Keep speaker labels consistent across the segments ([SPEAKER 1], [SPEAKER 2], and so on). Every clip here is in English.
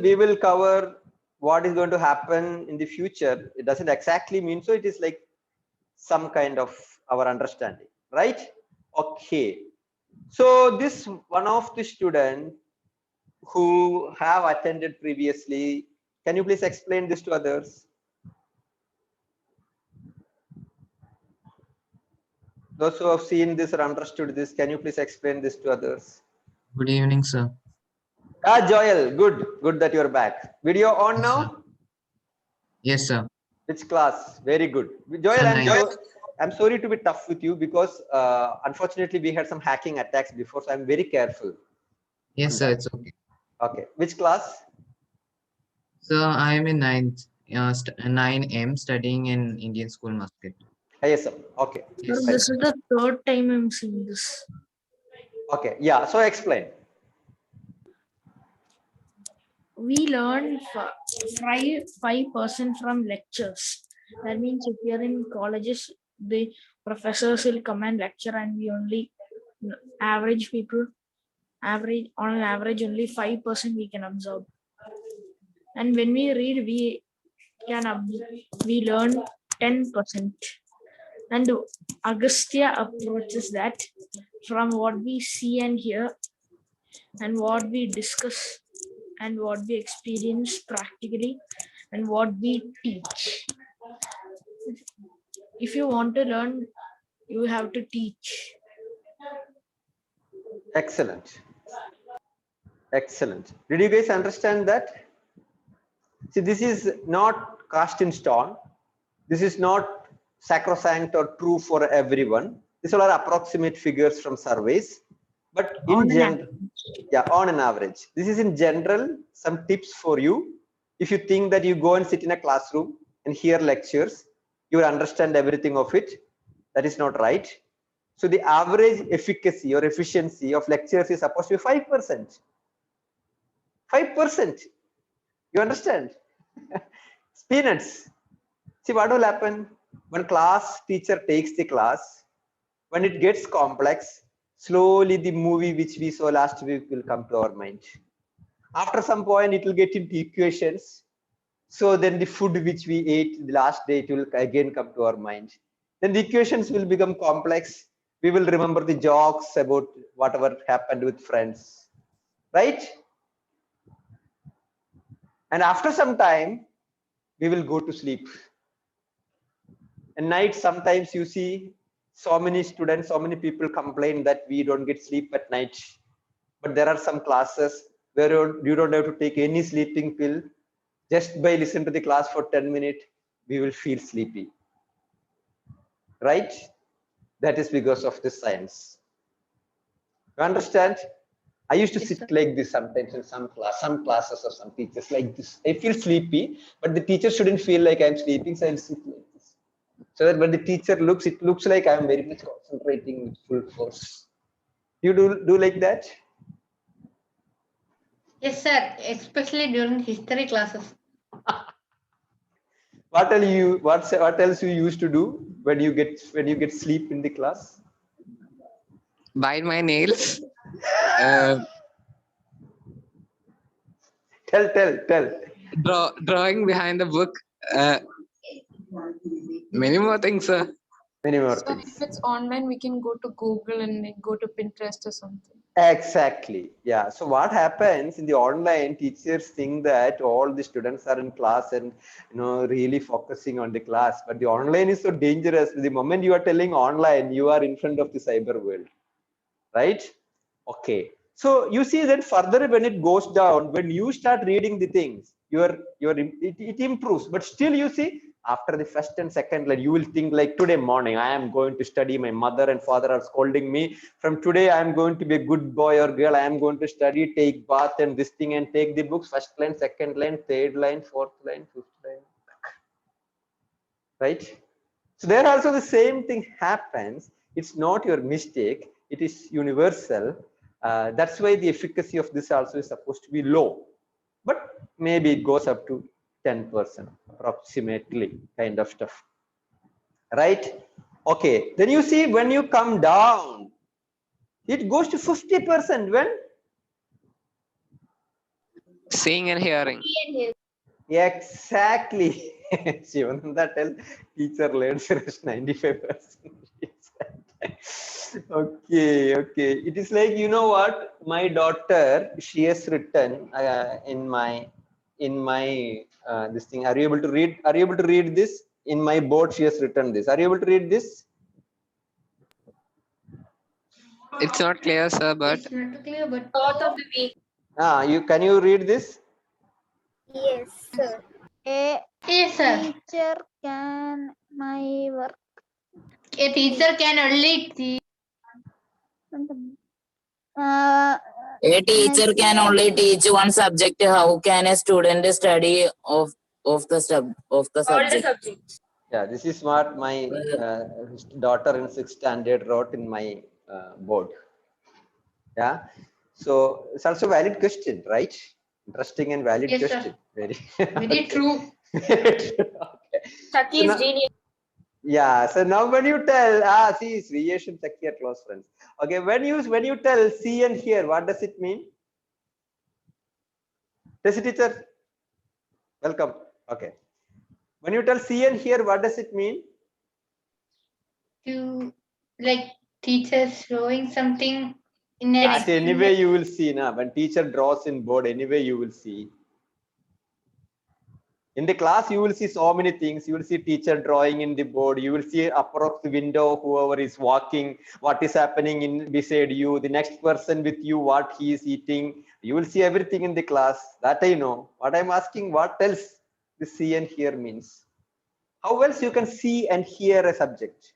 [SPEAKER 1] we will cover what is going to happen in the future. It doesn't exactly mean so. It is like some kind of our understanding, right? Okay. So this one of the student who have attended previously, can you please explain this to others? Those who have seen this or understood this, can you please explain this to others?
[SPEAKER 2] Good evening, sir.
[SPEAKER 1] Ah, Joel, good that you're back. Video on
[SPEAKER 2] Yes,
[SPEAKER 1] now?
[SPEAKER 2] sir. Yes, sir.
[SPEAKER 1] Which class? Very good. Joel,
[SPEAKER 2] Sir,
[SPEAKER 1] I'm sorry to be tough with you because unfortunately we had some hacking attacks before, so I'm very careful.
[SPEAKER 2] Yes, sir, it's okay.
[SPEAKER 1] Okay. Which class?
[SPEAKER 2] So I am in 9M studying in Indian School, Muscat.
[SPEAKER 1] ISM. Okay.
[SPEAKER 3] Sir, this is the third time I'm seeing this.
[SPEAKER 1] Okay. Yeah. So explain.
[SPEAKER 3] We learn 5% from lectures. That means if you're in colleges, the professors will come and lecture, and we only average people, on an average only 5% we can observe. And when we read, we learn 10%. And Agastya approaches that from what we see and hear, and what we discuss, and what we experience practically, and what we teach. If you want to learn, you have to teach.
[SPEAKER 1] Excellent. Excellent. Did you guys understand that? See, this is not cast in stone. This is not sacrosanct or true for everyone. These are approximate figures from surveys. But in general, yeah, on an average. This is in general some tips for you. If you think that you go and sit in a classroom and hear lectures, you will understand everything of it. That is not right. So the average efficacy or efficiency of lectures is supposed to be 5%. 5%. You understand? It's peanuts. See what will happen when class teacher takes the class. When it gets complex, slowly the movie which we saw last week will come to our mind. After some point, it will get into equations. So then the food which we ate the last day, it will again come to our mind. Then the equations will become complex. We will remember the jokes about whatever happened with friends, right? And after some time, we will go to sleep. And night, sometimes you see so many students, so many people complain that we don't get sleep at night. But there are some classes where you don't have to take any sleeping pill. Just by listening to the class for 10 minutes, we will feel sleepy. Right? That is because of this science. You understand? I used to sit like this sometimes in some classes or some teachers like this. I feel sleepy, but the teacher shouldn't feel like I'm sleeping, so I'll sit like this. So that when the teacher looks, it looks like I'm very much concentrating with full force. You do like that?
[SPEAKER 4] Yes, sir. Especially during history classes.
[SPEAKER 1] What else you used to do when you get sleep in the class?
[SPEAKER 2] Bite my nails.
[SPEAKER 1] Tell.
[SPEAKER 2] Drawing behind the book. Many more things, sir.
[SPEAKER 1] Many more
[SPEAKER 5] So
[SPEAKER 1] things.
[SPEAKER 5] if it's online, we can go to Google and like go to Pinterest or something.
[SPEAKER 1] Exactly. Yeah. So what happens in the online, teachers think that all the students are in class and really focusing on the class. But the online is so dangerous. The moment you are telling online, you are in front of the cyber world. Right? Okay. So you see that further when it goes down, when you start reading the things, it improves. But still you see, after the first and second line, you will think like today morning, I am going to study. My mother and father are scolding me. From today, I am going to be a good boy or girl. I am going to study, take bath and this thing and take the books. First line, second line, third line, fourth line, fifth line. Right? So there also the same thing happens. It's not your mistake. It is universal. That's why the efficacy of this also is supposed to be low. But maybe it goes up to 10% approximately kind of stuff. Right? Okay. Then you see when you come down, it goes to 50% when
[SPEAKER 6] Seeing and hearing.
[SPEAKER 1] Exactly. Shivananda tell teacher learns 95%. Okay. It is like, you know what? My daughter, she has written in my this thing. Are you able to read? Are you able to read this? In my board, she has written this. Are you able to read this?
[SPEAKER 6] It's not clear, sir, but
[SPEAKER 4] It's not clear, but
[SPEAKER 5] Both of the week.
[SPEAKER 1] Can you read this?
[SPEAKER 7] Yes, sir. A
[SPEAKER 4] yes, sir.
[SPEAKER 7] teacher can my work.
[SPEAKER 4] A teacher can only teach.
[SPEAKER 8] A teacher can only teach one subject. How can a student study of the
[SPEAKER 5] All the
[SPEAKER 8] subject?
[SPEAKER 5] subjects.
[SPEAKER 1] Yeah, this is what my daughter in 6th standard wrote in my board. Yeah, so it's also a valid question, right? Interesting and valid
[SPEAKER 4] Yes, sir.
[SPEAKER 1] question. Very,
[SPEAKER 4] Very true.
[SPEAKER 1] Very true. Okay.
[SPEAKER 5] Saki is genius.
[SPEAKER 1] Yeah, so now when you tell, see, Sriyesh and Saki are close friends. Okay, when you tell see and hear, what does it mean? Tesi teacher, welcome. Okay, when you tell see and hear, what does it mean?
[SPEAKER 4] To like teachers showing something in a
[SPEAKER 1] That anyway you will see now. When teacher draws in board, anyway you will see. In the class, you will see so many things. You will see teacher drawing in the board. You will see upper of the window, whoever is walking, what is happening in beside you, the next person with you, what he is eating. You will see everything in the class. That I know. What I'm asking, what else the see and hear means? How else you can see and hear a subject?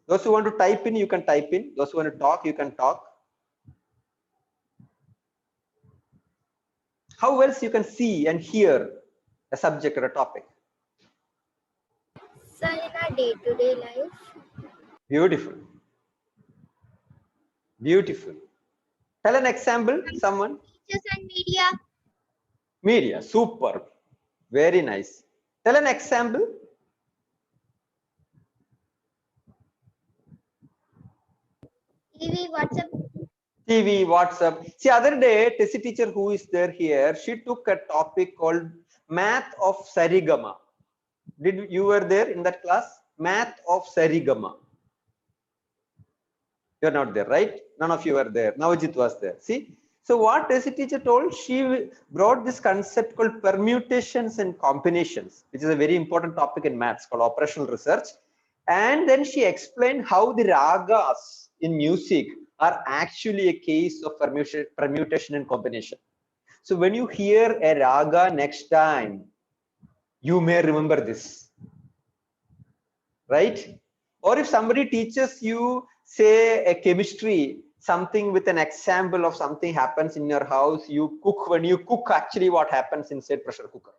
[SPEAKER 1] Those who want to type in, you can type in. Those who want to talk, you can talk. How else you can see and hear a subject or a topic?
[SPEAKER 7] So in our day-to-day life,
[SPEAKER 1] Beautiful. Beautiful. Tell an example, someone.
[SPEAKER 7] teachers and media.
[SPEAKER 1] Media, superb. Very nice. Tell an example.
[SPEAKER 7] TV, WhatsApp.
[SPEAKER 1] TV, WhatsApp. See, other day, Tessie teacher who is there here, she took a topic called Math of Sarigama. Did you were there in that class? Math of Sarigama. You're not there, right? None of you were there. Navajit was there. See? So what Tessie teacher told, she brought this concept called permutations and combinations, which is a very important topic in maths called operational research. And then she explained how the ragas in music are actually a case of permutation and combination. So when you hear a raga next time, you may remember this, right? Or if somebody teaches you, say, a chemistry, something with an example of something happens in your house, you cook, when you cook, actually what happens inside pressure cooker.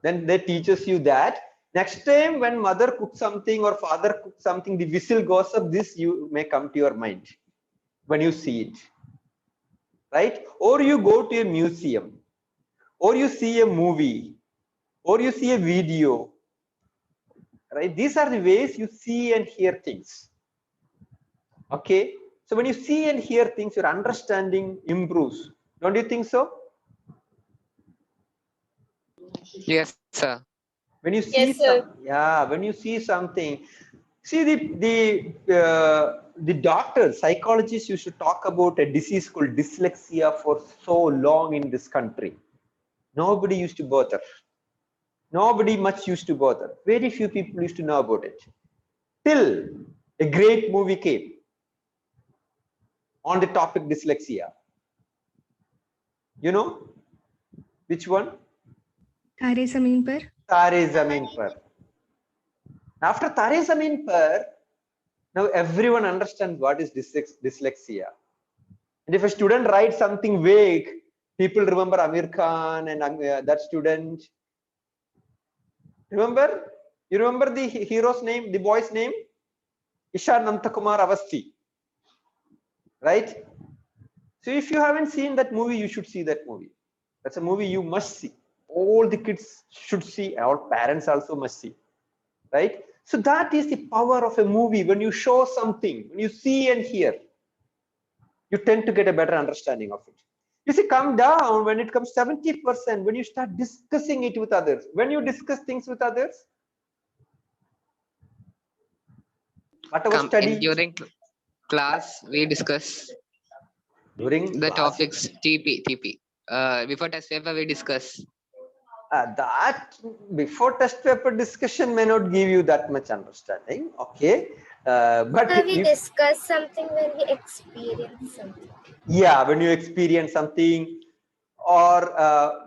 [SPEAKER 1] Then they teaches you that. Next time when mother cooks something or father cooks something, the whistle goes up, this you may come to your mind when you see it, right? Or you go to a museum, or you see a movie, or you see a video, right? These are the ways you see and hear things. Okay, so when you see and hear things, your understanding improves. Don't you think so?
[SPEAKER 6] yes, sir.
[SPEAKER 1] When you see
[SPEAKER 5] Yes, sir.
[SPEAKER 1] when you see something, see the doctors, psychologists used to talk about a disease called dyslexia for so long in this country. Nobody used to bother. Nobody much used to bother. Very few people used to know about it. Till a great movie came on the topic dyslexia. You know which one?
[SPEAKER 9] तारे ज़मीन पर.
[SPEAKER 1] Tare Zameen Par. After Tare Zameen Par, now everyone understands what is dyslexia. And if a student writes something vague, people remember Amir Khan and that student. Remember? You remember the hero's name, the boy's name? Ishan Nantakumar Avasti. Right? So if you haven't seen that movie, you should see that movie. That's a movie you must see. All the kids should see, our parents also must see. Right? So that is the power of a movie. When you show something, when you see and hear, you tend to get a better understanding of it. You see, come down when it comes 70%, when you start discussing it with others. When you discuss things with others, whatever study
[SPEAKER 6] During class, we discuss
[SPEAKER 1] during
[SPEAKER 6] the
[SPEAKER 1] class,
[SPEAKER 6] topics TP. Before test paper, we discuss.
[SPEAKER 1] that before test paper discussion may not give you that much understanding. Okay, but
[SPEAKER 7] We discuss something when we experience something.
[SPEAKER 1] yeah, when you experience something, or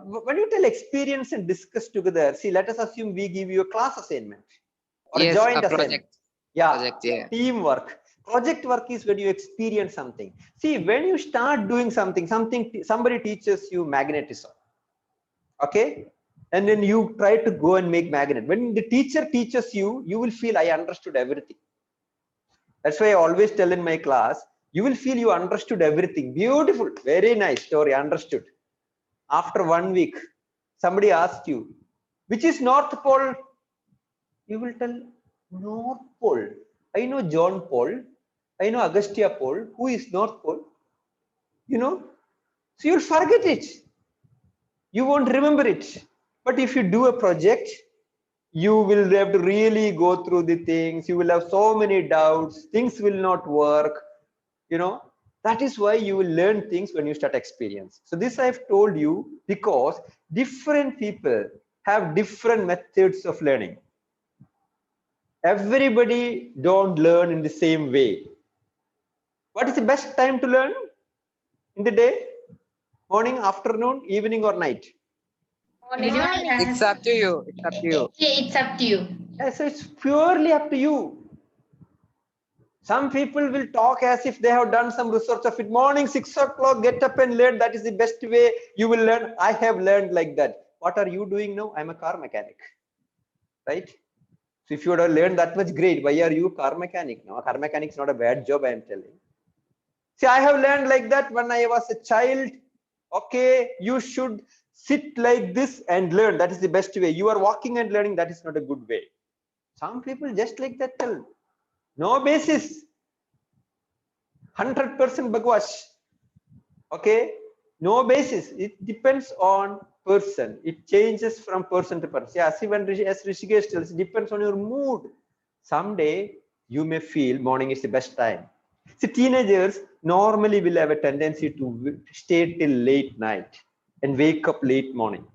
[SPEAKER 1] when you tell experience and discuss together. See, let us assume we give you a class assignment or a
[SPEAKER 6] Yes,
[SPEAKER 1] joint
[SPEAKER 6] a
[SPEAKER 1] assignment.
[SPEAKER 6] project.
[SPEAKER 1] Yeah,
[SPEAKER 6] Project, yeah.
[SPEAKER 1] teamwork. Project work is when you experience something. See, when you start doing something, somebody teaches you magnetism. Okay, and then you try to go and make magnet. When the teacher teaches you, you will feel I understood everything. That's why I always tell in my class, you will feel you understood everything. Beautiful, very nice story, understood. After 1 week, somebody asked you, which is North Pole? You will tell North Pole. I know John Pole. I know Agustia Pole. Who is North Pole? You know? So you'll forget it. You won't remember it. But if you do a project, you will have to really go through the things. You will have so many doubts. Things will not work. You know, that is why you will learn things when you start experience. So this I've told you because different people have different methods of learning. Everybody don't learn in the same way. What is the best time to learn in the day? Morning, afternoon, evening, or night?
[SPEAKER 6] It's up to you. It's up to you.
[SPEAKER 4] Yeah, it's up to you.
[SPEAKER 1] Yeah, so it's purely up to you. Some people will talk as if they have done some research of it. Morning, 6 o'clock, get up and learn. That is the best way you will learn. I have learned like that. What are you doing now? I'm a car mechanic, right? So if you would have learned that much, great. Why are you a car mechanic now? A car mechanic is not a bad job, I am telling. See, I have learned like that when I was a child. Okay, you should sit like this and learn. That is the best way. You are walking and learning. That is not a good way. Some people just like that tell. No basis. 100% bagwash. Okay, no basis. It depends on person. It changes from person to person. Yeah, see, as Rishikesh tells, it depends on your mood. Someday you may feel morning is the best time. See, teenagers normally will have a tendency to stay till late night and wake up late morning.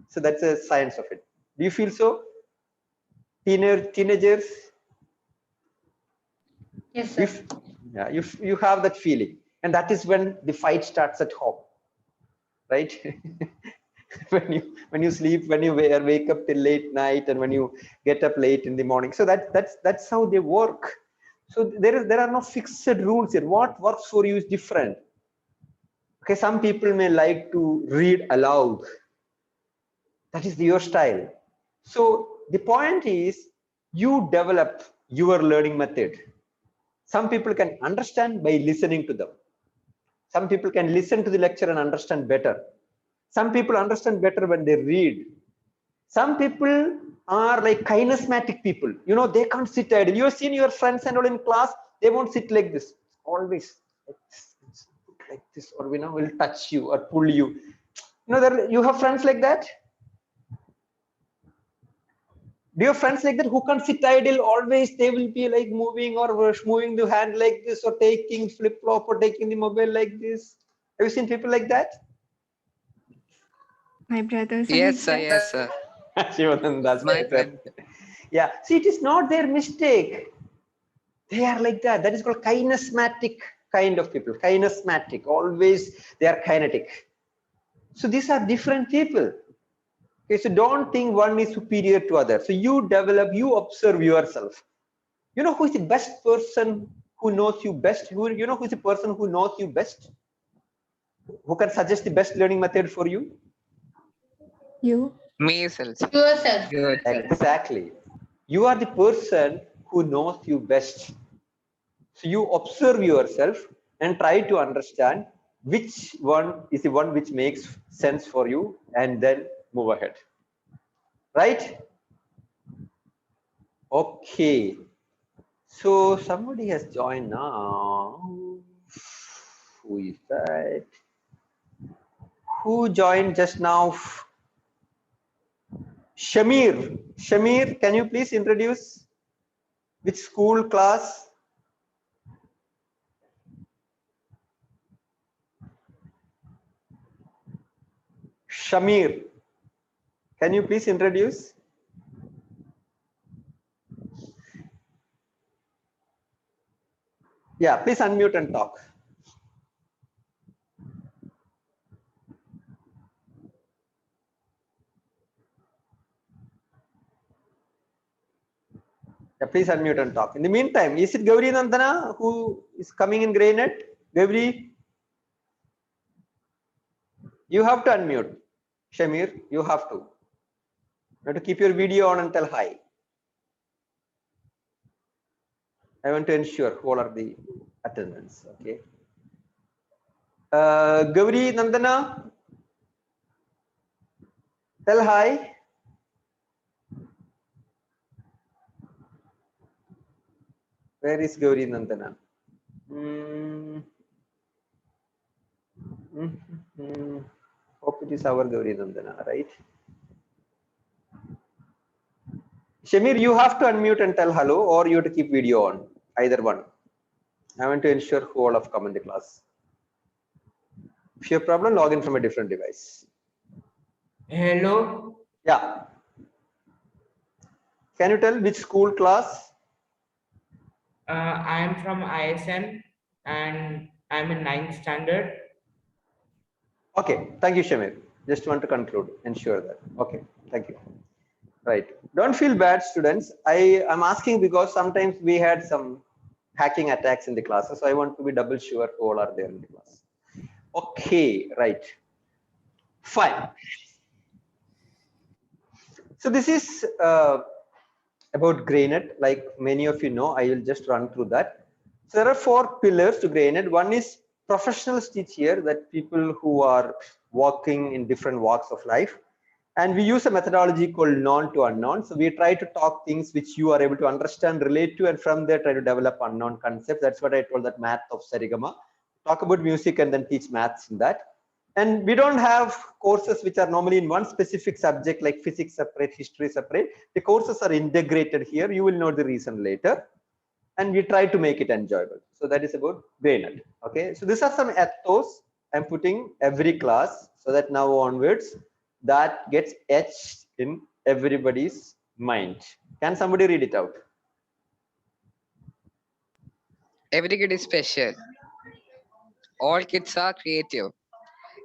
[SPEAKER 1] So that's a science of it. Do you feel so? Teenagers?
[SPEAKER 4] Yes, sir.
[SPEAKER 1] Yeah, you have that feeling, and that is when the fight starts at home, right? when you sleep, when you wake up till late night, and when you get up late in the morning. So that's how they work. So there are no fixed rules here. What works for you is different. Okay, some people may like to read aloud. That is your style. So the point is, you develop your learning method. Some people can understand by listening to them. Some people can listen to the lecture and understand better. Some people understand better when they read. Some people are like kinesthetic people. You know, they can't sit idle. You have seen your friends and all in class, they won't sit like this. Always like this, or you know, will touch you or pull you. You know, you have friends like that? Do you have friends like that who can't sit idle? Always they will be like moving or moving the hand like this, or taking flip flop, or taking the mobile like this. Have you seen people like that?
[SPEAKER 9] My brothers.
[SPEAKER 6] Yes, sir. Yes, sir.
[SPEAKER 1] That's
[SPEAKER 6] My friend.
[SPEAKER 1] Yeah. See, it is not their mistake. They are like that. That is called kinesthetic kind of people. Kinesthetic. Always they are kinetic. So these are different people. Okay, so don't think one is superior to other. So you develop, you observe yourself. You know who is the best person who knows you best? You know who is the person who knows you best? Who can suggest the best learning method for you?
[SPEAKER 9] You.
[SPEAKER 6] Me yourself.
[SPEAKER 4] Yourself.
[SPEAKER 1] Exactly. You are the person who knows you best. So you observe yourself and try to understand which one is the one which makes sense for you, and then move ahead. Right? Okay. So somebody has joined now. Who is that? Who joined just now? Shamir. Shamir, can you please introduce which school class? Shamir, can you please introduce? Yeah, please unmute and talk. Yeah, please unmute and talk. In the meantime, is it Gauri Nandana who is coming in Greynet? Gauri, you have to unmute. Shamir, you have to. You have to keep your video on and tell hi. I want to ensure who all are the attendants. Okay. Gauri Nandana, tell hi. Where is Gauri Nandana? Hope it is our Gauri Nandana, right? Shamir, you have to unmute and tell hello, or you have to keep video on. Either one. I want to ensure who all have come in the class. If you have a problem, log in from a different device.
[SPEAKER 10] Hello.
[SPEAKER 1] Yeah. Can you tell which school class?
[SPEAKER 10] I am from ISN and I'm in 9th standard.
[SPEAKER 1] Okay. Thank you, Shamir. Just want to conclude. Ensure that. Okay. Thank you. Right. Don't feel bad, students. I am asking because sometimes we had some hacking attacks in the classes. So I want to be double sure who all are there in the class. Okay. Right. Fine. So this is about GreyNet. Like many of you know, I will just run through that. So there are 4 pillars to GreyNet. One is professionals teach here, that people who are working in different walks of life. And we use a methodology called known to unknown. So we try to talk things which you are able to understand, relate to, and from there try to develop unknown concepts. That's what I told, that math of Sarigama. Talk about music and then teach maths in that. And we don't have courses which are normally in one specific subject, like physics separate, history separate. The courses are integrated here. You will know the reason later. And we try to make it enjoyable. So that is about GreyNet. Okay. So these are some ethos I'm putting every class, so that now onwards that gets etched in everybody's mind. Can somebody read it out?
[SPEAKER 6] Every kid is special. All kids are creative.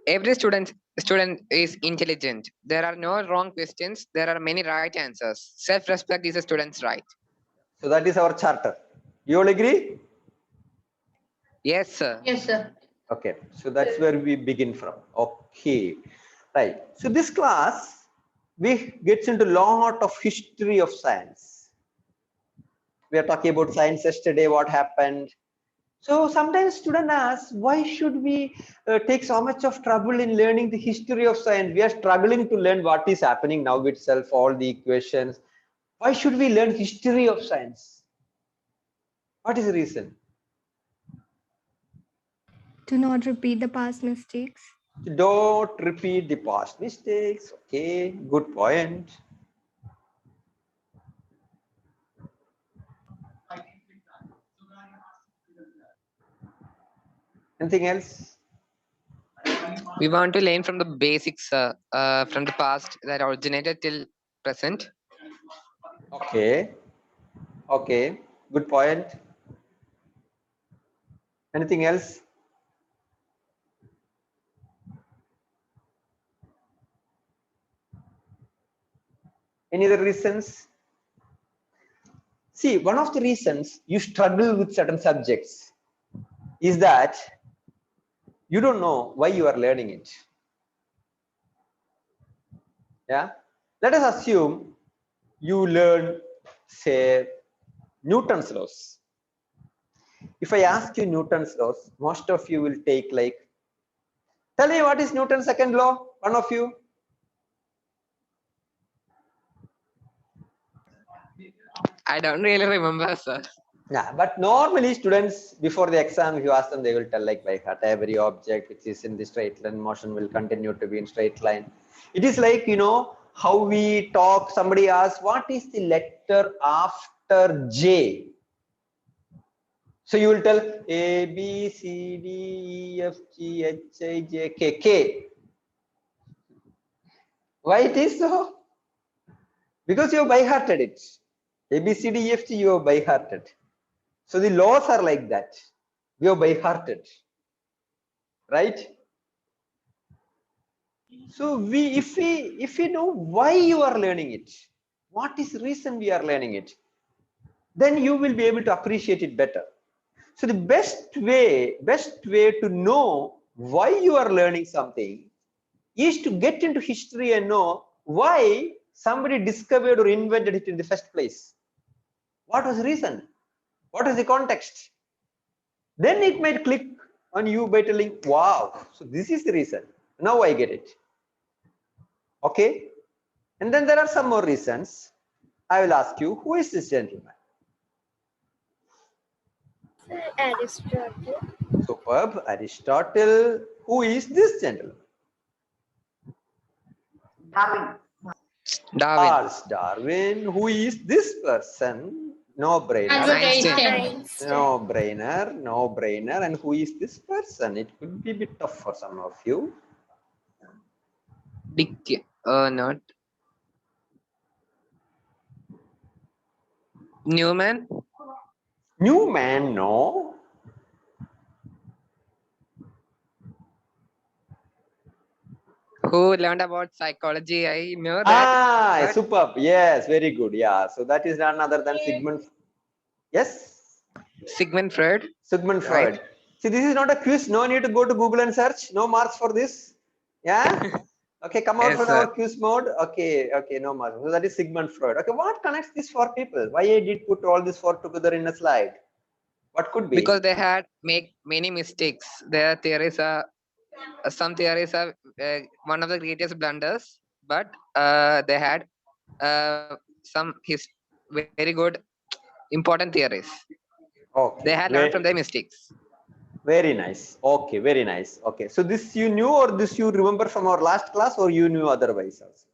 [SPEAKER 6] Every student is intelligent. There are no wrong questions. There are many right answers. Self-respect is a student's right.
[SPEAKER 1] So that is our charter. You all agree?
[SPEAKER 6] Yes, sir.
[SPEAKER 4] Yes, sir.
[SPEAKER 1] Okay. So that's where we begin from. Okay. Right. So this class, we gets into lot of history of science. We are talking about science yesterday, what happened. So sometimes students ask, why should we take so much of trouble in learning the history of science? We are struggling to learn what is happening now itself, all the equations. Why should we learn history of science? What is the reason?
[SPEAKER 9] To not repeat the past mistakes.
[SPEAKER 1] Don't repeat the past mistakes. Okay, good point. Anything else?
[SPEAKER 6] We want to learn from the basics, from the past that originated till present.
[SPEAKER 1] Okay. Okay, good point. Anything else? Any other reasons? See, one of the reasons you struggle with certain subjects is that you don't know why you are learning it. Yeah. Let us assume you learn, say, Newton's laws. If I ask you Newton's laws, most of you will take like, tell me what is Newton's second law? One of you.
[SPEAKER 6] I don't really remember, sir.
[SPEAKER 1] Yeah, but normally students before the exam, if you ask them, they will tell like by heart every object which is in the straight line motion will continue to be in straight line. It is like, you know, how we talk. Somebody asks, what is the letter after J? So you will tell A, B, C, D, E, F, G, H, I, J, K, K. Why it is so? Because you have by-hearted it. A, B, C, D, E, F, G, you have by-hearted. So the laws are like that. We have by-hearted, right? So if we know why you are learning it, what is the reason we are learning it, then you will be able to appreciate it better. So the best way to know why you are learning something is to get into history and know why somebody discovered or invented it in the first place. What was the reason? What is the context? Then it might click on you by telling, wow, so this is the reason. Now I get it. Okay. And then there are some more reasons. I will ask you, who is this gentleman?
[SPEAKER 7] Aristotle.
[SPEAKER 1] Superb. Aristotle. Who is this gentleman?
[SPEAKER 6] Darwin.
[SPEAKER 1] Charles Darwin. Who is this person? No brainer.
[SPEAKER 4] Albert
[SPEAKER 6] Einstein.
[SPEAKER 4] Einstein.
[SPEAKER 1] No brainer. No brainer. And who is this person? It could be a bit tough for some of you.
[SPEAKER 6] Dick. Not. Newman.
[SPEAKER 1] Newman, no.
[SPEAKER 6] Who learned about psychology? I know that. But
[SPEAKER 1] Superb. Yes, very good. Yeah. So that is none other than Sigmund. Yes.
[SPEAKER 6] Sigmund Freud.
[SPEAKER 1] Sigmund
[SPEAKER 6] Right.
[SPEAKER 1] Freud. See, this is not a quiz. No need to go to Google and search. No marks for this. Yeah. Okay, come out
[SPEAKER 6] Yes,
[SPEAKER 1] from
[SPEAKER 6] sir.
[SPEAKER 1] our quiz mode. Okay, no marks. So that is Sigmund Freud. Okay, what connects these four people? Why I did put all these four together in a slide? What could be?
[SPEAKER 6] Because they had make many mistakes. Their theories are some theories are one of the greatest blunders, but they had some very good important theories.
[SPEAKER 1] Okay.
[SPEAKER 6] They had learned from their mistakes.
[SPEAKER 1] Very nice. Okay, very nice. Okay, so this you knew, or this you remember from our last class, or you knew otherwise also?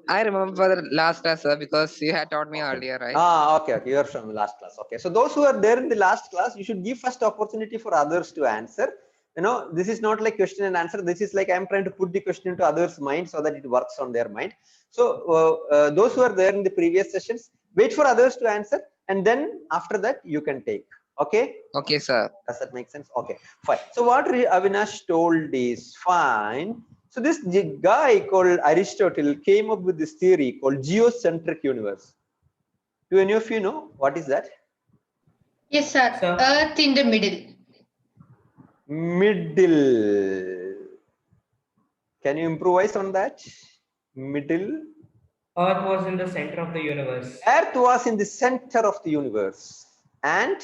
[SPEAKER 6] I remember the last class, sir, because you had taught me earlier, right?
[SPEAKER 1] Okay. You are from the last class. Okay, so those who are there in the last class, you should give first opportunity for others to answer. You know, this is not like question and answer. This is like I'm trying to put the question into others' mind so that it works on their mind. So those who are there in the previous sessions, wait for others to answer, and then after that you can take. Okay.
[SPEAKER 6] Okay, sir.
[SPEAKER 1] Does that make sense? Okay, fine. So what Avinash told is fine. So this guy called Aristotle came up with this theory called geocentric universe. Do any of you know what is that?
[SPEAKER 4] Yes, sir. Earth in the middle.
[SPEAKER 1] Middle. Can you improvise on that? Middle.
[SPEAKER 10] Earth was in the center of the universe.
[SPEAKER 1] Earth was in the center of the universe. And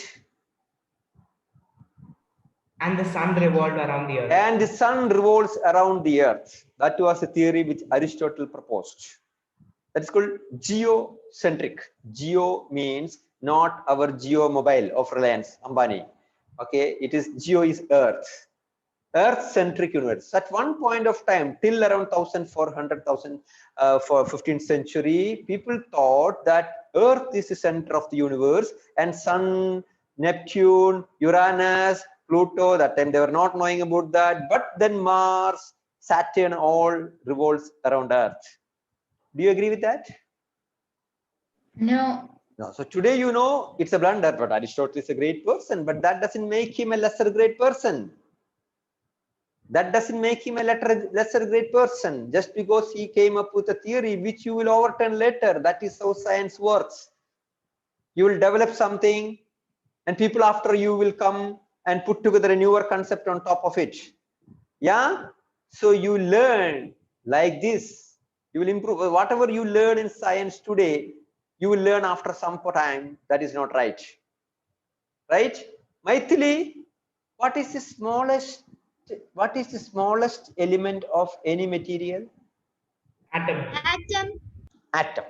[SPEAKER 10] the sun revolved around the earth.
[SPEAKER 1] And the sun revolves around the earth. That was a theory which Aristotle proposed. That is called geocentric. Geo means not our Geo mobile of Reliance, Ambani. Okay, it is Geo is Earth. Earth-centric universe. At one point of time, till around 1400,000 for 15th century, people thought that Earth is the center of the universe, and Sun, Neptune, Uranus, Pluto, that time they were not knowing about that. But then Mars, Saturn, all revolves around Earth. Do you agree with that?
[SPEAKER 4] No.
[SPEAKER 1] No. So today you know it's a blunder, but Aristotle is a great person, but that doesn't make him a lesser great person. That doesn't make him a lesser great person just because he came up with a theory which you will overturn later. That is how science works. You will develop something and people after you will come and put together a newer concept on top of it. Yeah. So you learn like this. You will improve. Whatever you learn in science today, you will learn after some time that is not right. Right? Maithili, what is the smallest element of any material?
[SPEAKER 10] Atom.
[SPEAKER 1] Atom.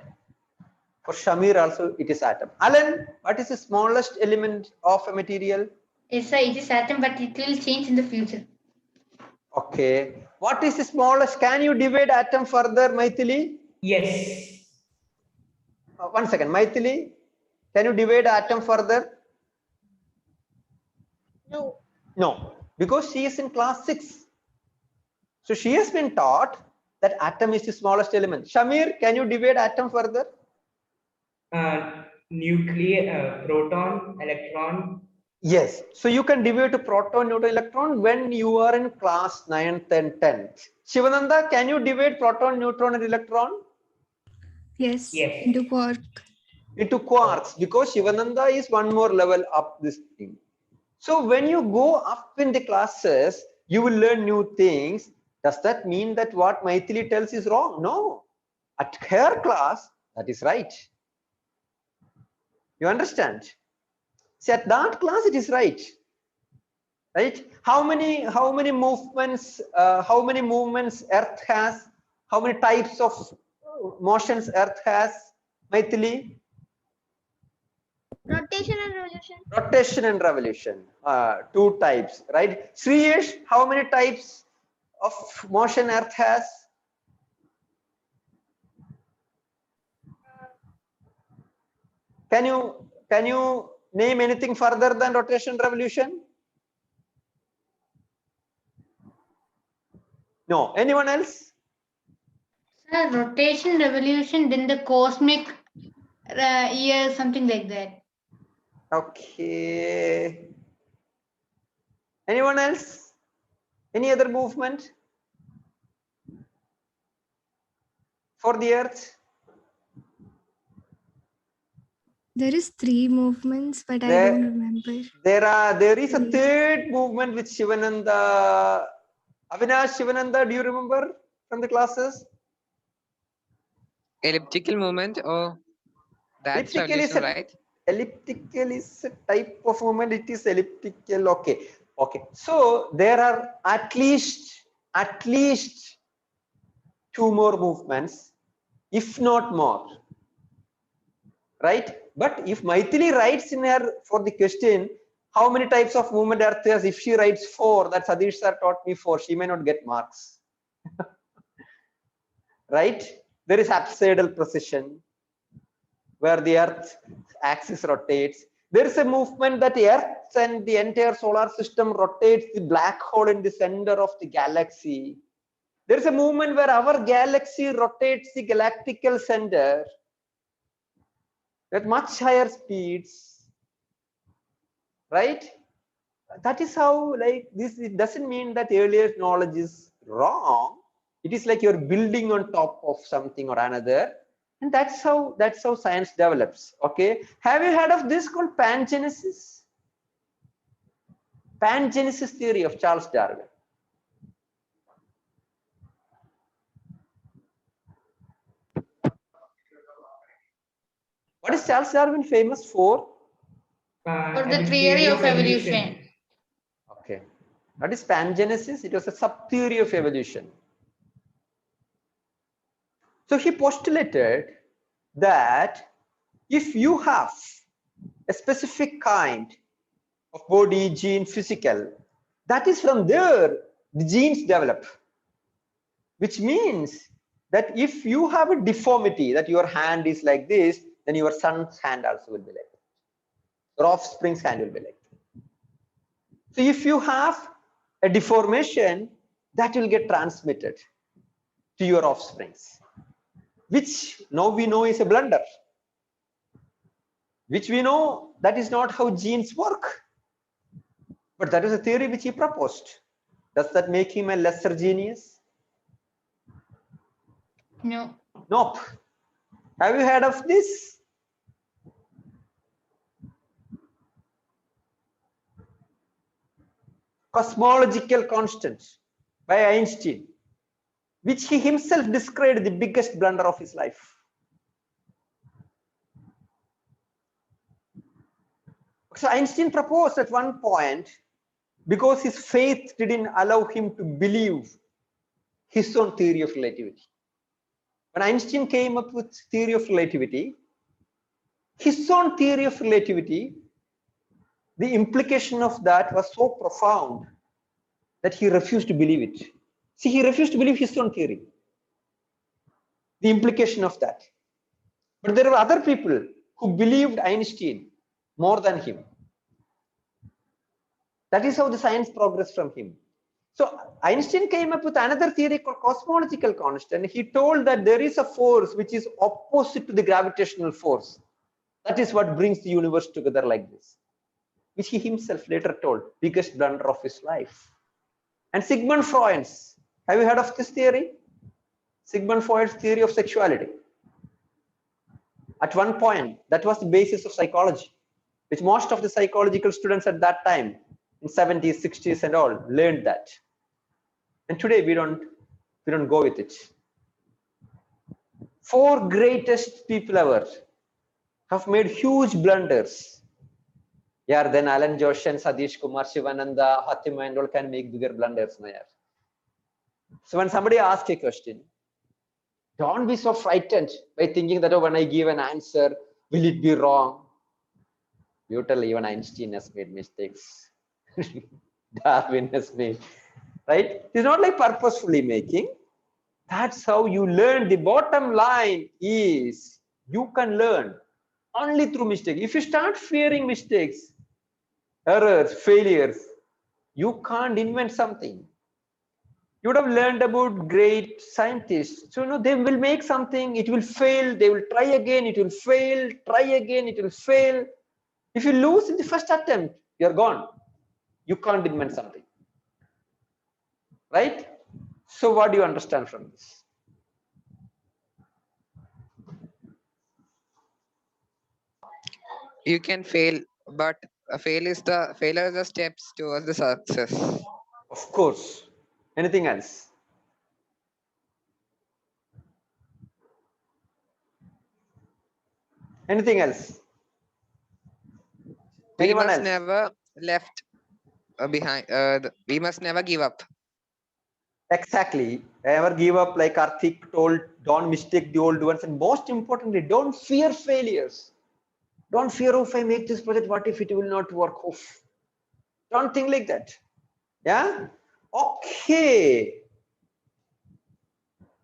[SPEAKER 1] For Shamir also it is atom. Alan, what is the smallest element of a material?
[SPEAKER 4] Yes, sir, it is atom, but it will change in the future.
[SPEAKER 1] Okay. What is the smallest? Can you divide atom further, Maithili?
[SPEAKER 10] Yes.
[SPEAKER 1] 1 second, Maithili. Can you divide atom further?
[SPEAKER 7] No.
[SPEAKER 1] No, because she is in class 6. So she has been taught that atom is the smallest element. Shamir, can you divide atom further?
[SPEAKER 10] Nuclear, proton, electron.
[SPEAKER 1] Yes. So you can divide to proton, neutron, electron when you are in class 9th and 10th. Shivananda, can you divide proton, neutron, and electron?
[SPEAKER 9] Yes,
[SPEAKER 10] Yes.
[SPEAKER 9] into quark.
[SPEAKER 1] Into quarks, because Shivananda is one more level up this thing. So when you go up in the classes, you will learn new things. Does that mean that what Maithili tells is wrong? No. At her class, that is right. You understand? See, at that class, it is right. Right? How many movements? How many movements Earth has? How many types of motions Earth has? Maithili?
[SPEAKER 7] Rotation and revolution.
[SPEAKER 1] Rotation and revolution. 2 types, right? Sriyesh, how many types of motion Earth has? Can you name anything further than rotation revolution? No. Anyone else?
[SPEAKER 4] Sir, rotation, revolution, then the cosmic year, something like that.
[SPEAKER 1] Okay. Anyone else? Any other movement for the Earth?
[SPEAKER 9] There is 3 movements, but I
[SPEAKER 1] There-
[SPEAKER 9] don't remember.
[SPEAKER 1] There is a
[SPEAKER 9] Three.
[SPEAKER 1] third movement with Shivananda. Avinash, Shivananda, do you remember from the classes?
[SPEAKER 6] Elliptical movement, or that's revolution, right?
[SPEAKER 1] Elliptical is a type of movement. It is elliptical. Okay. Okay. So there are at least 2 more movements, if not more. Right? But if Maithili writes in her for the question, how many types of movement Earth has? If she writes 4, that Satish sir taught me 4, she may not get marks. Right? There is apsidal precession, where the Earth axis rotates. There is a movement that the Earth and the entire solar system rotates the black hole in the center of the galaxy. There is a movement where our galaxy rotates the galactical center at much higher speeds, right? That is how, like, this, it doesn't mean that earlier knowledge is wrong. It is like you're building on top of something or another, and that's how science develops. Okay, have you heard of this called pangenesis? Pangenesis theory of Charles Darwin. What is Charles Darwin famous for?
[SPEAKER 4] For the theory of evolution.
[SPEAKER 1] Okay, what is pangenesis? It was a sub-theory of evolution. So he postulated that if you have a specific kind of body, gene, physical, that is from there the genes develop, which means that if you have a deformity, that your hand is like this, then your son's hand also will be like that. Your offspring's hand will be like that. So if you have a deformation, that will get transmitted to your offsprings, which now we know is a blunder, which we know that is not how genes work. But that is a theory which he proposed. Does that make him a lesser genius?
[SPEAKER 4] No.
[SPEAKER 1] Nope. Have you heard of this? Cosmological constant by Einstein, which he himself described the biggest blunder of his life. So Einstein proposed at one point, because his faith didn't allow him to believe his own theory of relativity. When Einstein came up with theory of relativity, his own theory of relativity, the implication of that was so profound that he refused to believe it. See, he refused to believe his own theory, the implication of that. But there were other people who believed Einstein more than him. That is how the science progressed from him. So Einstein came up with another theory called cosmological constant. He told that there is a force which is opposite to the gravitational force. That is what brings the universe together like this, which he himself later told, biggest blunder of his life. And Sigmund Freud's, have you heard of this theory? Sigmund Freud's theory of sexuality. At one point, that was the basis of psychology, which most of the psychological students at that time, in 70s, 60s and all, learned that. And today we don't go with it. 4 greatest people ever have made huge blunders. Yeah, then Alan Josh and Satish, Kumar, Shivananda, Hatima and all can make bigger blunders. So when somebody asks a question, don't be so frightened by thinking that, oh, when I give an answer, will it be wrong? You tell even Einstein has made mistakes. Darwin has made, right? It's not like purposefully making. That's how you learn. The bottom line is you can learn only through mistakes. If you start fearing mistakes, errors, failures, you can't invent something. You would have learned about great scientists. So, they will make something, it will fail, they will try again, it will fail, try again, it will fail. If you lose in the first attempt, you're gone. You can't invent something. Right? So what do you understand from this?
[SPEAKER 6] You can fail, but failure is the steps towards the success.
[SPEAKER 1] Of course. Anything else? Anything else?
[SPEAKER 6] We must never left behind. We must never give up.
[SPEAKER 1] Exactly. Never give up, like Arthik told, don't mistake the old ones. And most importantly, don't fear failures. Don't fear, oh, if I make this project, what if it will not work? Oof. Don't think like that. Yeah? Okay.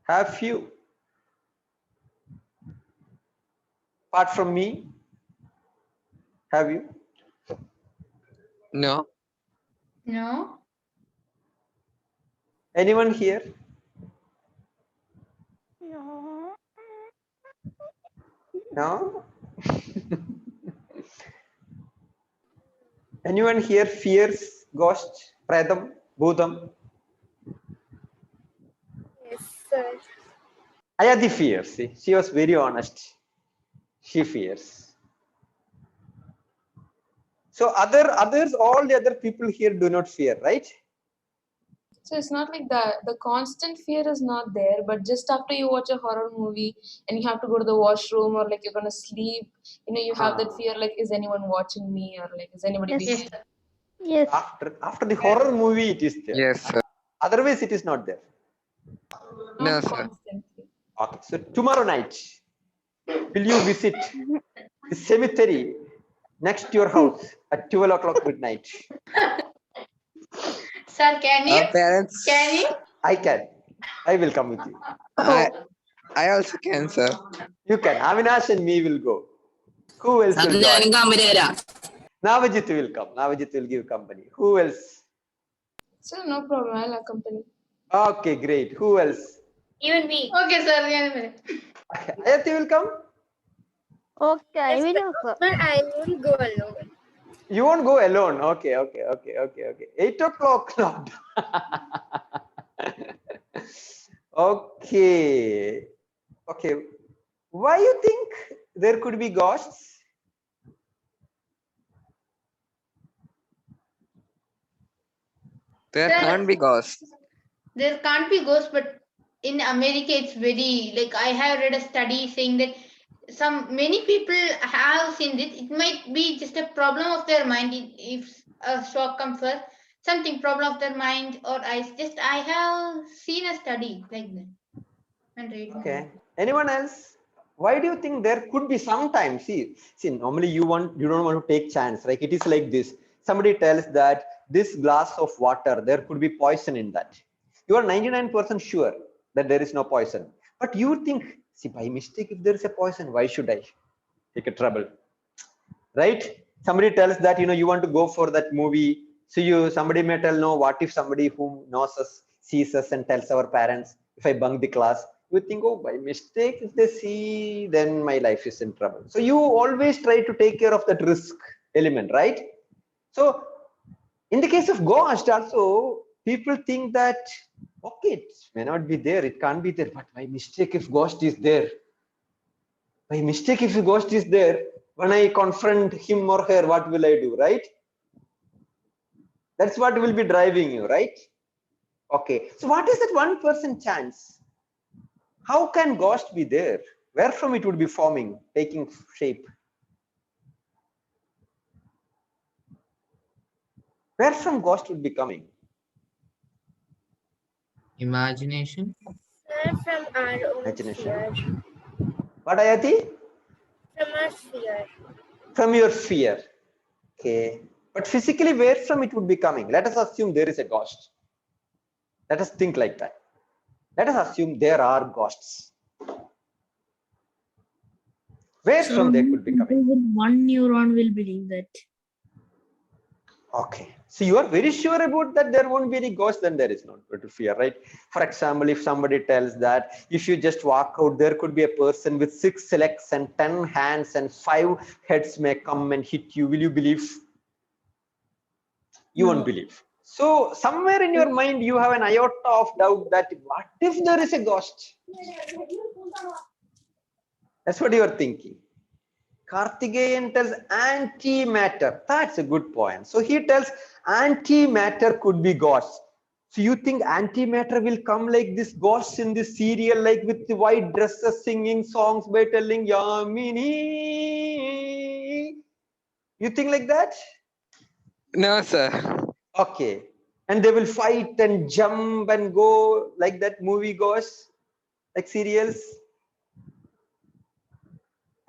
[SPEAKER 1] Have few. Apart from me, have you?
[SPEAKER 6] No.
[SPEAKER 4] No.
[SPEAKER 1] Anyone here?
[SPEAKER 7] No.
[SPEAKER 1] No? Anyone here fears ghosts, Pratham, Bhutam?
[SPEAKER 7] Yes, sir.
[SPEAKER 1] Ayati fears. See, she was very honest. She fears. So others, all the other people here do not fear, right?
[SPEAKER 5] So it's not like the constant fear is not there, but just after you watch a horror movie and you have to go to the washroom or like you're gonna sleep, you have that fear like, is anyone watching me, or like, is anybody
[SPEAKER 4] Yes.
[SPEAKER 5] behind?
[SPEAKER 7] Yes.
[SPEAKER 1] After the horror movie, it is there.
[SPEAKER 6] Yes, sir.
[SPEAKER 1] Otherwise, it is not there.
[SPEAKER 6] No,
[SPEAKER 5] Not
[SPEAKER 6] sir.
[SPEAKER 5] constantly.
[SPEAKER 1] Okay. So tomorrow night, will you visit the cemetery next to your house at 12 o'clock midnight?
[SPEAKER 4] Sir, can you?
[SPEAKER 6] Our parents.
[SPEAKER 4] Can you?
[SPEAKER 1] I can. I will come with you.
[SPEAKER 6] I also can, sir.
[SPEAKER 1] You can. Avinash and me will go. Who else will join? Navajit will come. Navajit will give company. Who else?
[SPEAKER 5] So no problem, I'll accompany.
[SPEAKER 1] Okay, great. Who else?
[SPEAKER 7] Even me.
[SPEAKER 4] Okay, sir.
[SPEAKER 1] Okay. Ayati will come?
[SPEAKER 7] Okay, I will go. But I will go alone.
[SPEAKER 1] You won't go alone. Okay. 8 o'clock. Not. Okay. Why you think there could be ghosts?
[SPEAKER 6] There can't be ghosts.
[SPEAKER 4] There can't be ghosts, but in America it's very, like, I have read a study saying that many people have seen it. It might be just a problem of their mind. If a shock comes first, something problem of their mind, or I have seen a study like that. And read.
[SPEAKER 1] Okay. Anyone else? Why do you think there could be sometimes? See, normally you don't want to take chance, right? It is like this. Somebody tells that this glass of water, there could be poison in that. You are 99% sure that there is no poison. But you think, see, by mistake, if there is a poison, why should I take a trouble? Right? Somebody tells that, you want to go for that movie. So somebody may tell, no, what if somebody who knows us, sees us and tells our parents, if I bunk the class, you think, oh, by mistake, if they see, then my life is in trouble. So you always try to take care of that risk element, right? So in the case of ghost also, people think that, okay, it may not be there, it can't be there, but by mistake, if ghost is there, by mistake, if a ghost is there, when I confront him or her, what will I do, right? That's what will be driving you, right? Okay, so what is that 1% chance? How can ghost be there? Where from it would be forming, taking shape? Where from ghost would be coming?
[SPEAKER 2] Imagination.
[SPEAKER 7] From our own
[SPEAKER 1] Imagination.
[SPEAKER 7] sphere.
[SPEAKER 1] What, Ayati?
[SPEAKER 7] From our sphere.
[SPEAKER 1] From your sphere. Okay. But physically, where from it would be coming? Let us assume there is a ghost. Let us think like that. Let us assume there are ghosts. Where
[SPEAKER 3] So
[SPEAKER 1] from they could be coming?
[SPEAKER 3] with one neuron will believe that.
[SPEAKER 1] Okay. So you are very sure about that there won't be any ghost, then there is not going to fear, right? For example, if somebody tells that if you just walk out, there could be a person with 6 legs and 10 hands and 5 heads may come and hit you, will you believe? You won't believe. So somewhere in your mind, you have an iota of doubt that what if there is a ghost? That's what you are thinking. Karthikeyan tells antimatter. That's a good point. So he tells antimatter could be ghosts. So you think antimatter will come like this ghosts in this serial, like with the white dresses singing songs by telling Yamini? You think like that?
[SPEAKER 6] No, sir.
[SPEAKER 1] Okay. And they will fight and jump and go like that movie goes, like serials.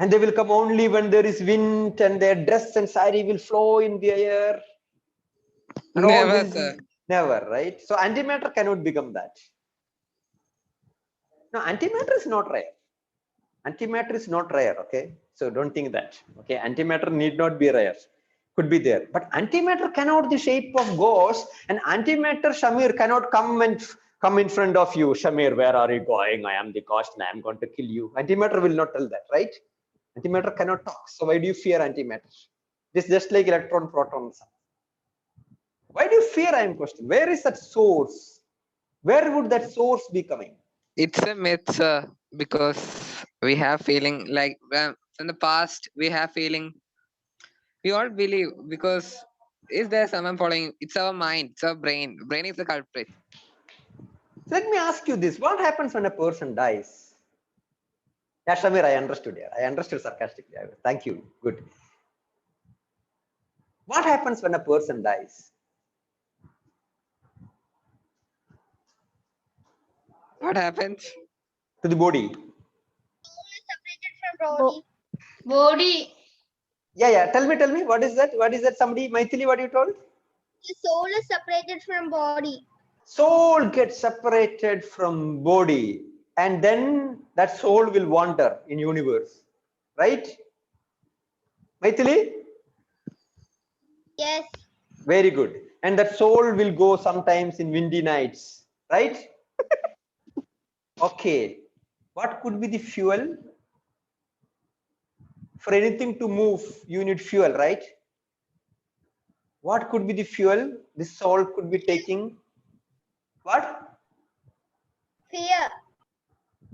[SPEAKER 1] And they will come only when there is wind and their dress and sari will flow in the air. And
[SPEAKER 6] Never,
[SPEAKER 1] all this,
[SPEAKER 6] sir.
[SPEAKER 1] never, right? So antimatter cannot become that. No, antimatter is not rare. Antimatter is not rare, okay? So don't think that, okay? Antimatter need not be rare. Could be there. But antimatter cannot the shape of ghost, and antimatter, Shamir, cannot come and come in front of you. Shamir, where are you going? I am the ghost and I am going to kill you. Antimatter will not tell that, right? Antimatter cannot talk. So why do you fear antimatter? It's just like electron, protons. Why do you fear? I am questioning. Where is that source? Where would that source be coming?
[SPEAKER 6] It's a myth, sir, because we have feeling like in the past we have feeling. We all believe because is there someone following? It's our mind, it's our brain. Brain is the culprit.
[SPEAKER 1] Let me ask you this. What happens when a person dies? Yeah, Shamir, I understood. Yeah, I understood sarcastically. Thank you. Good. What happens when a person dies?
[SPEAKER 6] What happens?
[SPEAKER 1] To the body.
[SPEAKER 4] Body.
[SPEAKER 1] Yeah. Tell me. What is that? What is that? Somebody, Maithili, what you told?
[SPEAKER 7] The soul is separated from body.
[SPEAKER 1] Soul gets separated from body. And then that soul will wander in universe. Right? Maithili?
[SPEAKER 7] Yes.
[SPEAKER 1] Very good. And that soul will go sometimes in windy nights. Right? Okay. What could be the fuel? For anything to move, you need fuel, right? What could be the fuel this soul could be taking? What?
[SPEAKER 7] Fear.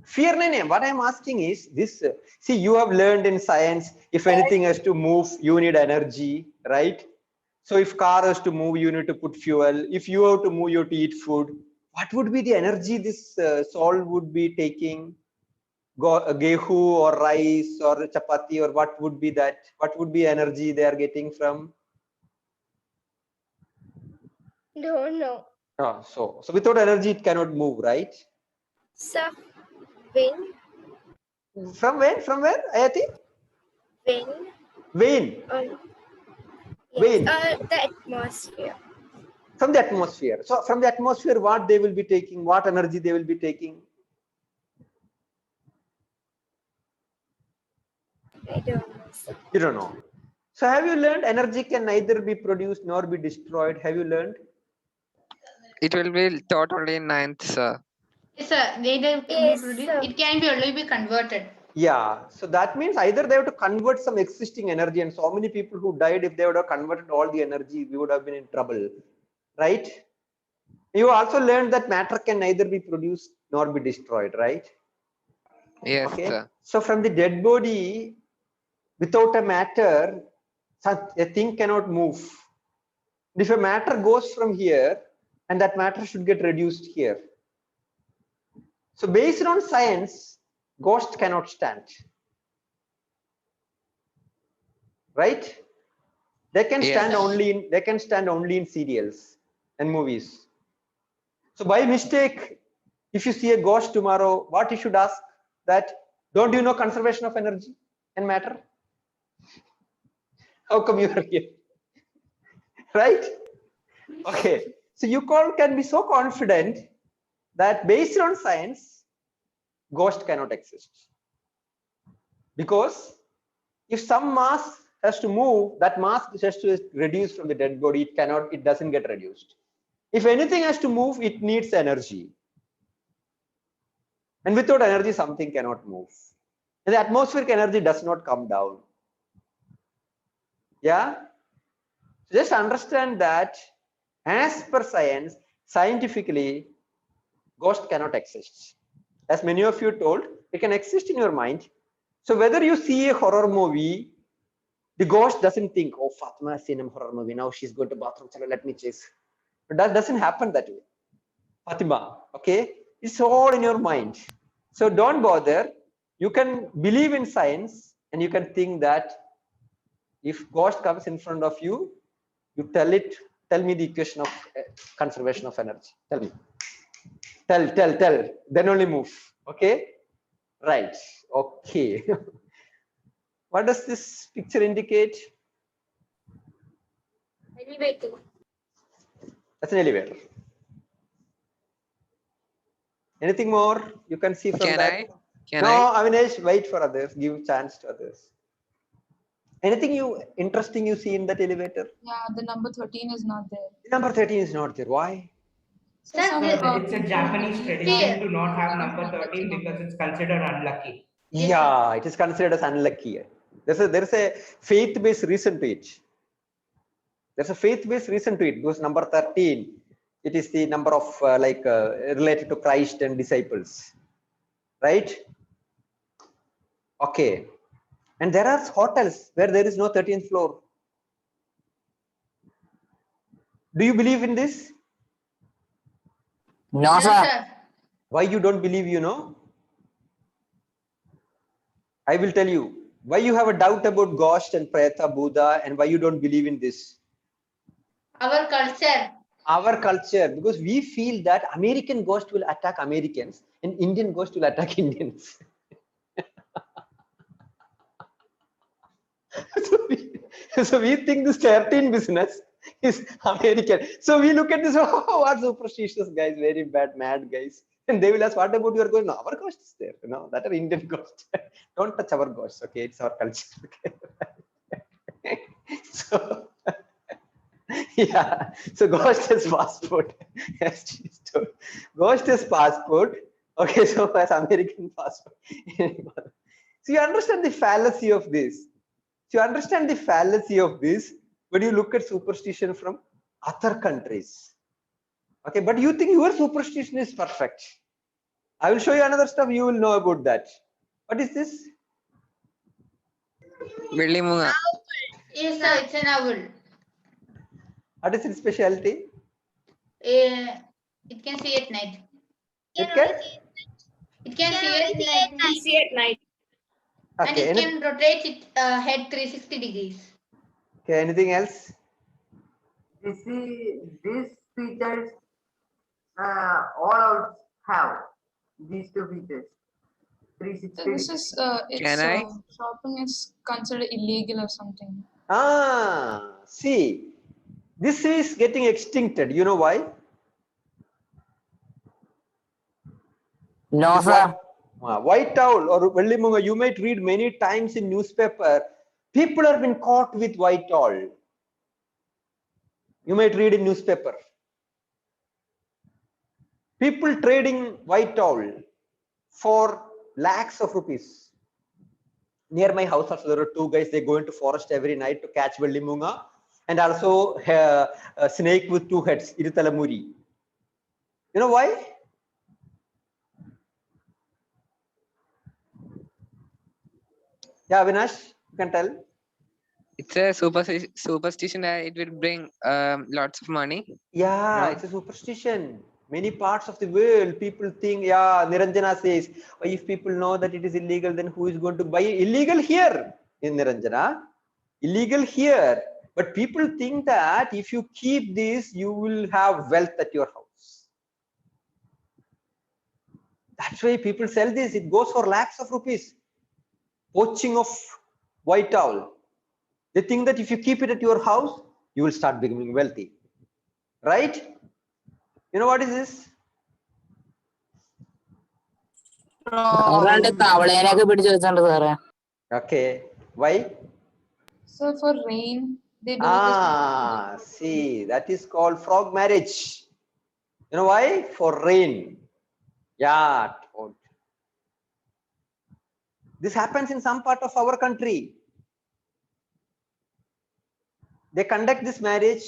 [SPEAKER 1] Fear, no. What I'm asking is this. See, you have learned in science, if anything has to move, you need energy, right? So if car has to move, you need to put fuel. If you have to move, you have to eat food. What would be the energy this soul would be taking? Gehu or rice or chapati, or what would be that? What would be energy they are getting from?
[SPEAKER 7] Don't know.
[SPEAKER 1] So without energy, it cannot move, right?
[SPEAKER 7] So, wind.
[SPEAKER 1] From when? From where, Ayati?
[SPEAKER 7] When?
[SPEAKER 1] Vein.
[SPEAKER 7] Yes,
[SPEAKER 1] Vein.
[SPEAKER 7] the atmosphere.
[SPEAKER 1] From the atmosphere. So from the atmosphere, what they will be taking? What energy they will be taking?
[SPEAKER 7] I don't know, sir.
[SPEAKER 1] You don't know. So have you learned energy can neither be produced nor be destroyed? Have you learned?
[SPEAKER 6] It will be taught only in ninth, sir.
[SPEAKER 4] Yes, sir. Neither can
[SPEAKER 7] Yes,
[SPEAKER 4] be produced.
[SPEAKER 7] sir.
[SPEAKER 4] It can be only be converted.
[SPEAKER 1] Yeah. So that means either they have to convert some existing energy, and so many people who died, if they would have converted all the energy, we would have been in trouble, right? You also learned that matter can neither be produced nor be destroyed, right?
[SPEAKER 6] Yes,
[SPEAKER 1] Okay.
[SPEAKER 6] sir.
[SPEAKER 1] So from the dead body, without a matter, a thing cannot move. If a matter goes from here, and that matter should get reduced here. So based on science, ghost cannot stand. Right? They can stand only in serials and movies. So by mistake, if you see a ghost tomorrow, what you should ask that, don't you know conservation of energy and matter? How come you are here? Right? Okay. So you can be so confident that based on science, ghost cannot exist. Because if some mass has to move, that mass has to reduce from the dead body. It doesn't get reduced. If anything has to move, it needs energy. And without energy, something cannot move. And the atmospheric energy does not come down. Yeah? So just understand that as per science, scientifically, ghost cannot exist. As many of you told, it can exist in your mind. So whether you see a horror movie, the ghost doesn't think, oh, Fatima has seen a horror movie, now she's going to bathroom, so let me chase. But that doesn't happen that way. Fatima, okay? It's all in your mind. So don't bother. You can believe in science and you can think that if ghost comes in front of you, you tell me the equation of conservation of energy. Tell me. Tell. Then only move. Okay? Right. Okay. What does this picture indicate?
[SPEAKER 7] Elevator.
[SPEAKER 1] That's an elevator. Anything more you can see from
[SPEAKER 6] Can
[SPEAKER 1] that?
[SPEAKER 6] I?
[SPEAKER 1] No, Avinash, wait for others. Give chance to others. Anything interesting you see in that elevator?
[SPEAKER 5] Yeah, the number 13 is not there.
[SPEAKER 1] Number 13 is not there. Why?
[SPEAKER 5] So some,
[SPEAKER 10] It's a
[SPEAKER 5] people
[SPEAKER 10] Japanese
[SPEAKER 5] believe
[SPEAKER 10] tradition to not have
[SPEAKER 5] that
[SPEAKER 10] number 13 because it's considered unlucky.
[SPEAKER 1] Yeah, it is considered as unlucky. There's a faith-based reason to it. There's a faith-based reason to it because number 13, it is the number of related to Christ and disciples, right? Okay. And there are hotels where there is no 13th floor. Do you believe in this?
[SPEAKER 8] No, sir.
[SPEAKER 1] Why you don't believe, you know? I will tell you. Why you have a doubt about ghost and Preta, Buddha, and why you don't believe in this?
[SPEAKER 4] Our culture.
[SPEAKER 1] Our culture, because we feel that American ghost will attack Americans and Indian ghost will attack Indians. so we think this 13 business is American. So we look at this, oh, what superstitious guys, very bad, mad guys. And they will ask, what about your ghost? No, our ghost is there. You know, that are Indian ghost. Don't touch our ghost, okay? It's our culture. Okay? So yeah, so ghost has passport. Yes, she's told. Ghost has passport. Okay, so as American passport. So you understand the fallacy of this. So you understand the fallacy of this when you look at superstition from other countries. Okay, but you think your superstition is perfect. I will show you another stuff, you will know about that. What is this?
[SPEAKER 6] Villimunga.
[SPEAKER 4] Yes, sir, it's an owl.
[SPEAKER 1] What is its specialty?
[SPEAKER 4] It can see at night.
[SPEAKER 1] It can?
[SPEAKER 4] It can see at night. And
[SPEAKER 1] Okay,
[SPEAKER 4] it can rotate its head 360 degrees.
[SPEAKER 1] Okay, anything else?
[SPEAKER 11] These features all owls have these two features.
[SPEAKER 5] So this is
[SPEAKER 6] Can I?
[SPEAKER 5] shopping is considered illegal or something.
[SPEAKER 1] See, this is getting extincted. You know why?
[SPEAKER 8] No, sir.
[SPEAKER 1] White owl or Vellimunga, you might read many times in newspaper. People have been caught with white owl. You might read in newspaper. People trading white owl for lakhs of rupees. Near my house also there are two guys, they go into forest every night to catch Vellimunga and also a snake with two heads, Irutalamuri. You know why? Yeah, Avinash, you can tell.
[SPEAKER 6] It's a superstition that it will bring lots of money.
[SPEAKER 1] Yeah,
[SPEAKER 6] No?
[SPEAKER 1] it's a superstition. Many parts of the world, people think, yeah, Niranjana says, if people know that it is illegal, then who is going to buy it? Illegal here in Niranjana. Illegal here. But people think that if you keep this, you will have wealth at your house. That's why people sell this. It goes for lakhs of rupees. Poaching of white owl. They think that if you keep it at your house, you will start becoming wealthy. Right? You know what is this? Okay. Why?
[SPEAKER 5] So for rain, they do this.
[SPEAKER 1] See, that is called frog marriage. You know why? For rain. Yeah. This happens in some part of our country. They conduct this marriage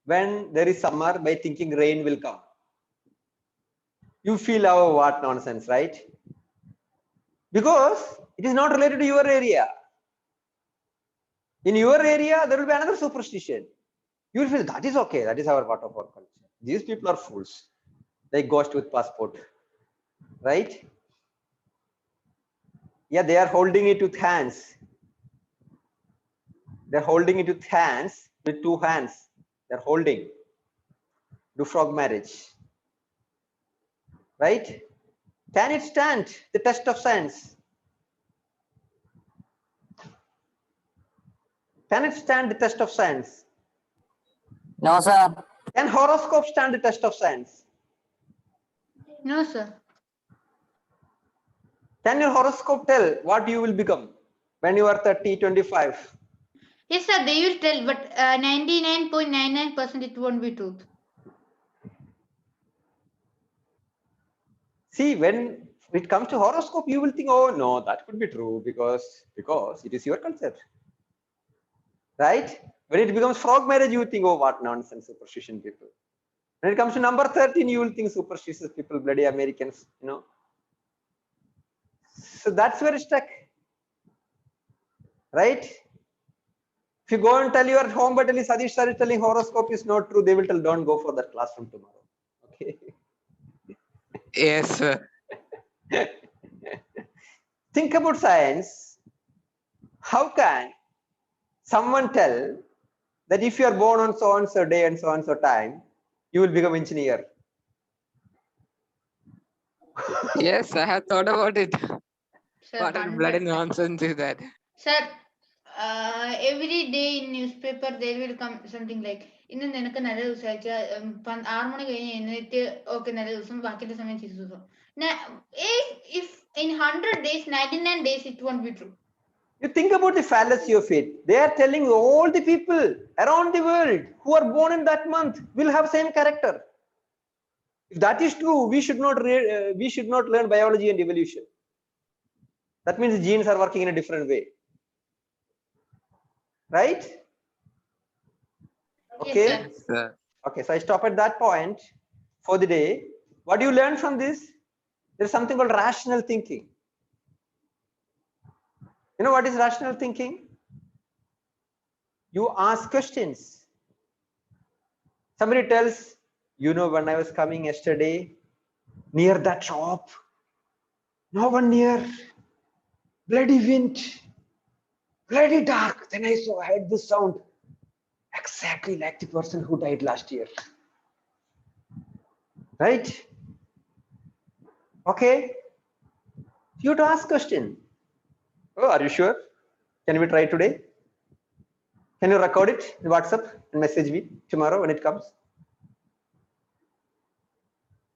[SPEAKER 1] when there is summer by thinking rain will come. You feel, oh, what nonsense, right? Because it is not related to your area. In your area, there will be another superstition. You will feel that is okay. That is our part of our culture. These people are fools. Like ghost with passport, right? Yeah, they are holding it with hands. They're holding it with hands, with two hands. They're holding. Do frog marriage. Right? Can it stand the test of science? Can it stand the test of science?
[SPEAKER 8] No, sir.
[SPEAKER 1] Can horoscope stand the test of science?
[SPEAKER 4] No, sir.
[SPEAKER 1] Can your horoscope tell what you will become when you are 30, 25?
[SPEAKER 4] Yes, sir, they will tell, but 99.99% it won't be truth.
[SPEAKER 1] See, when it comes to horoscope, you will think, oh no, that could be true because it is your culture. Right? When it becomes frog marriage, you think, oh, what nonsense, superstition people. When it comes to number 13, you will think superstitious people, bloody Americans, you know. So that's where it's stuck. Right? If you go and tell you at home, but Satish sir is telling horoscope is not true, they will tell, don't go for that class from tomorrow. Okay.
[SPEAKER 6] Yes, sir.
[SPEAKER 1] Think about science. How can someone tell that if you are born on so and so day and so and so time, you will become engineer?
[SPEAKER 6] Yes, I have thought about it.
[SPEAKER 4] Sir,
[SPEAKER 6] What a bloody nonsense is that?
[SPEAKER 4] Sir, every day in newspaper there will come something like ഇന്ന് നിനക്ക് നല്ല ദിവസമാഴ്ച 6 മണി കഴിഞ്ഞ് എന്നിട്ട് okay നല്ല ദിവസം ബാക്കിയുള്ള സമയം ചീത്ത ദിവസം. If in 100 days 99 days it won't be true.
[SPEAKER 1] You think about the fallacy of it. They are telling all the people around the world who are born in that month will have same character. If that is true, we should not learn biology and evolution. That means the genes are working in a different way. Right? Okay.
[SPEAKER 4] Yes, sir.
[SPEAKER 1] Okay, so I stop at that point for the day. What do you learn from this? There's something called rational thinking. You know what is rational thinking? You ask questions. Somebody tells, you know, when I was coming yesterday near that shop, no one near, bloody wind, bloody dark. Then I heard this sound, exactly like the person who died last year. Right? Okay. You have to ask question. Oh, are you sure? Can we try today? Can you record it in WhatsApp and message me tomorrow when it comes?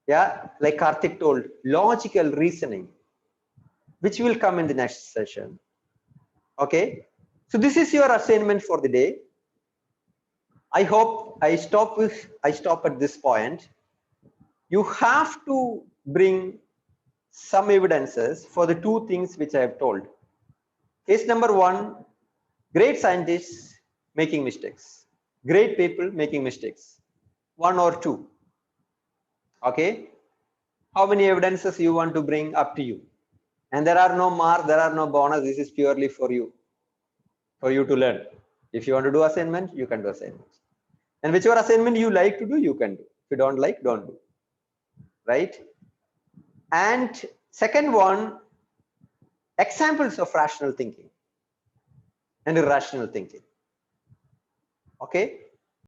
[SPEAKER 1] Yeah, like Karthik told, logical reasoning, which will come in the next session. Okay, so this is your assignment for the day. I hope I stop at this point. You have to bring some evidences for the two things which I have told. Case number one, great scientists making mistakes, great people making mistakes, one or two. Okay, how many evidences you want to bring, up to you. And there are no marks, there are no bonus. This is purely for you to learn. If you want to do assignment, you can do assignment, and whichever assignment you like to do, you can do. If you don't like, don't do. Right? And second one, examples of rational thinking and irrational thinking. Okay,